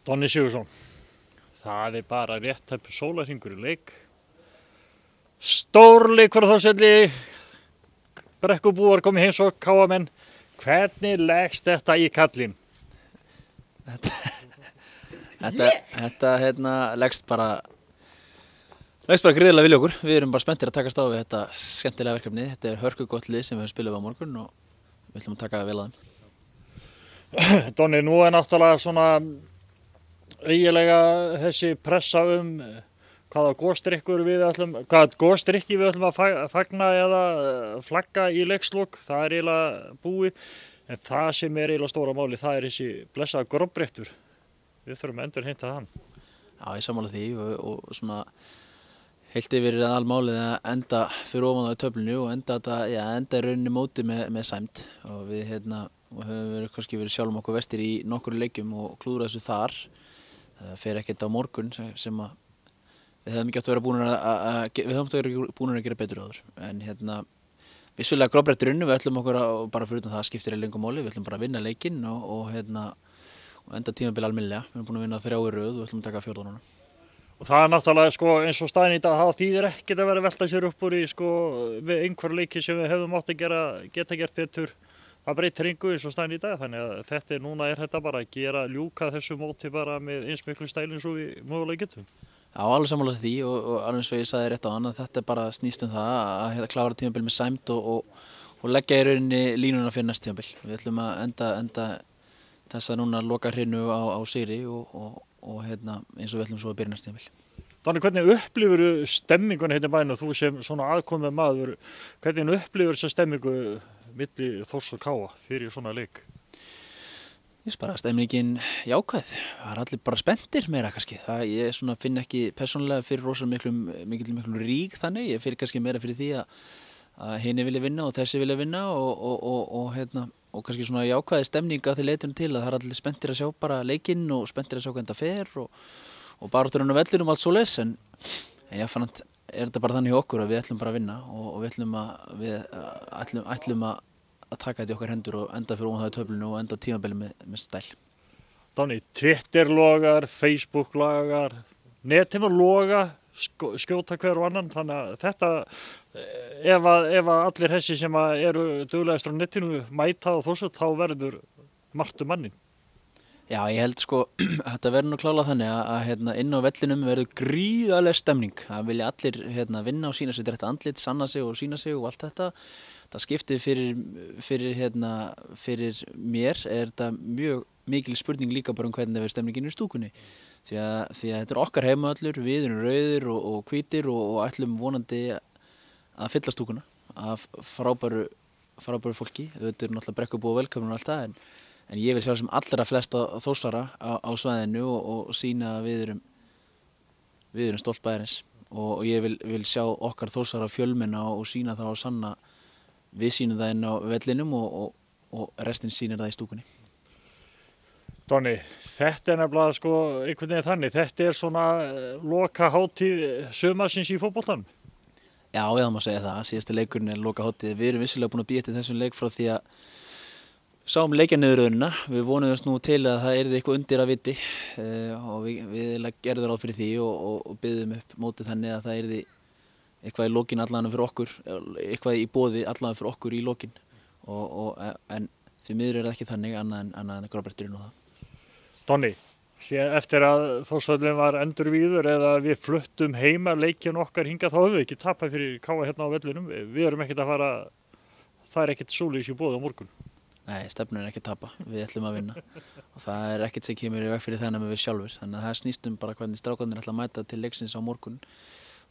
Donni Sigurðsson, það bara rétt tæpur sólarhringur í leik. Stórleikur á Þórshvelli, Brekkubúar komu heim svo KA-menn. Hvernig leggst þetta í kallinn? Þetta leggst bara gríðarlega vilja okkur. Við erum bara spenntir að takast á við þetta skemmtilega verkefni. Þetta hörkugott lið sem við höfum spilað á morgun og við ætlum að taka vel að þeim. Donni, nú náttúrulega svona eiginlega þessi pressa hvaða góðstrykki við ætlum að fagna eða flagga í leikslok. Það eiginlega búið. En það sem eiginlega stóra máli, það þessi blessaða gróbbrettur. Við þurfum að endurheimta hann. Já, ég sammála því og svona heilt yfir almálið að enda fyrir ofan á töflunni og enda í rauninni móti með sæmd. Og við höfum kannski verið sjálfum okkur vestir í nokkru leikjum og klúðra þessu þar. Það fer ekkert á morgun sem að við hefðum ekki átt að vera búin að gera betur áður. En vissulega gróbbretturinn, við ætlum okkur bara fyrir utan það skiptir í lengum máli, við ætlum bara að vinna leikinn og enda tímabil almennilega. Við erum búin að vinna 3 í röð og við ætlum að taka 14 núna. Og það náttúrulega eins og staðan í dag, það þýðir ekkert að vera að velta sér upp úr í við einhverju leiki sem við hefðum átt að geta gert betur. Það breytir engu eins og staðan í dag, þannig að núna þetta bara að ljúka þessu móti bara með eins miklu stæli eins og við mögulega getum. Já, alveg sammála því og alveg eins og ég sagði rétt á hann að þetta bara snýst það að klára tímabil með sæmd og leggja í rauninni línuna fyrir næst tímabil. Við ætlum að enda þessa núna loka hrinu á sigri og eins og við ætlum svo að byrja næst tímabil. Donni, hvernig upplifur stemminguna hérna í bænum, þú sem svona aðkomið maður, hvernig upplifur þessa stemmingu milli Þórs og KA fyrir svona leik? Ég finnst bara stemmingin jákvæð. Það allir bara spenntir meira kannski. Ég finn ekki persónulega fyrir rosalega miklu rík þannig. Ég fyrir kannski meira fyrir því að hinni vilja vinna og þessi vilja vinna og kannski svona jákvæði stemninga til leitunum til að það allir spenntir að sjá bara leikinn og spenntir að sjá hvernig það fer og barátturinn á vellinum og allt svoleiðis. En jafnframt þetta bara þannig hjá okkur að við ætlum bara að vinna og við ætlum að taka þetta í okkar hendur og enda fyrir ofan það í töflunni og enda tímabili með stæl. Donni, Twitter logar, Facebook logar, netheimur loga, skjóta hver og annan, þannig að þetta, ef allir þessi sem eru duglegastur á netinu mæta á Þórsvöll, þá verður margt mannin. Já, ég held þetta verður nú klárlega þannig að inn á vellinum verður gríðarleg stemning. Það vilja allir vinna og sína sér rétt andlit, sanna sig og sína sig og allt þetta. Það skiptir fyrir mér þetta mjög mikil spurning líka bara hvernig það verður stemningin í stúkunni. Því að þetta okkar heimavöllur, við erum rauðir og hvítir og ætlum vonandi að fylla stúkuna af frábæru fólki. Þetta náttúrulega Brekkubúar velkomnir og allt það en ég vil sjá sem allra flesta Þórsara á svæðinu og sýna að við erum stolt bæjarins og ég vil sjá okkar Þórsara fjölmenna og sýna það og sanna við sýnum það inn á vellinum og restin sýnir það í stúkunni. Donni, þetta nefnilega einhvern veginn þannig, þetta svona loka hátíð sumarsins í fótboltanum? Já, það má segja það, síðasti leikurinn loka hátíð. Við erum vissulega búin að bíða eftir þessum leik frá því að sáum leikjaniðuröðuna. Við vonuðumst nú til að það yrði eitthvað undir að viti og við gerðum ráð fyrir því og byggðum upp mótið þannig að það yrði eitthvað í lokin allavega fyrir okkur, eitthvað í boði allavega fyrir okkur í lokin en því miður það ekki þannig annað en gróbbretturinn og það. Donni, eftir að Þórsvöllin var endurvíður eða við fluttum heima leikinn okkar hingað þá höfum við ekki tapað fyrir KA hérna á vellinum. Við erum ekkert að fara, það ekkert svoleiðis í boði á morgun. Nei, stefnan ekki að tapa, við ætlum að vinna og það ekkert sem kemur í veg fyrir þennan með við sjálfur. Þannig að það snýst bara hvernig strákarnir ætla að mæta til leiksins á morgun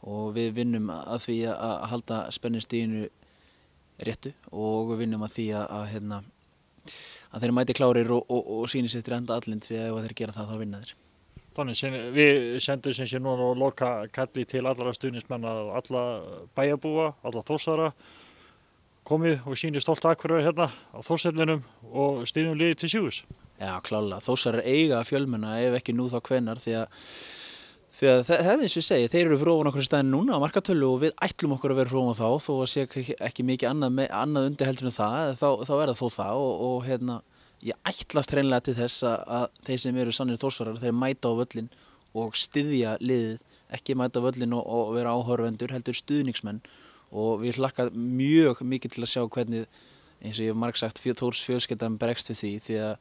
og við vinnum að því að halda spennistiginu réttu og við vinnum að því að þeir mæti klárir og sýni sér til enda allind því að ef þeir gera það þá vinna þeir. Donni, við sendum sem sé núna og loka kalli til allra stuðningsmenna, alla bæjarbúa, alla Þórsara, komið og sýnir stolt Akureyrar hérna á Þórsvellinum og styðjum liðið til sigurs. Já, klárlega. Þórsarar eiga fjölmenna ef ekki nú þá hvenær því að það er eins og ég segi, þeir eru fyrir ofan okkur staðinn núna á markatölu og við ætlum okkur að vera fyrir ofan þá þó að sé ekki mikið annað undir heldur en það, þá er það þó það ég ætlast hreinlega til þess að þeir sem eru sannir Þórsarar, þeir mæta á völlin og styðja liðið, ekki mæta á völlin og vera áhorfendur, heldur stuðningsmenn og við hlakka mjög mikið til að sjá hvernig, eins og ég hef margsagt, Þórs fjölskyldan bregst við því að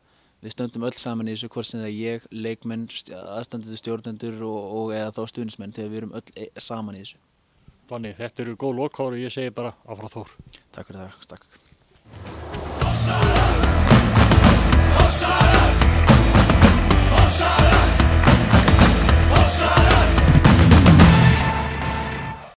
við stöndum öll saman í þessu, hvort sem það ég, leikmenn, aðstandendur, stjórnendur og eða þá stuðningsmenn, þegar við erum öll saman í þessu. Danni, þetta eru góð lokaorð og ég segi bara áfram Þór. Takk fyrir það, takk.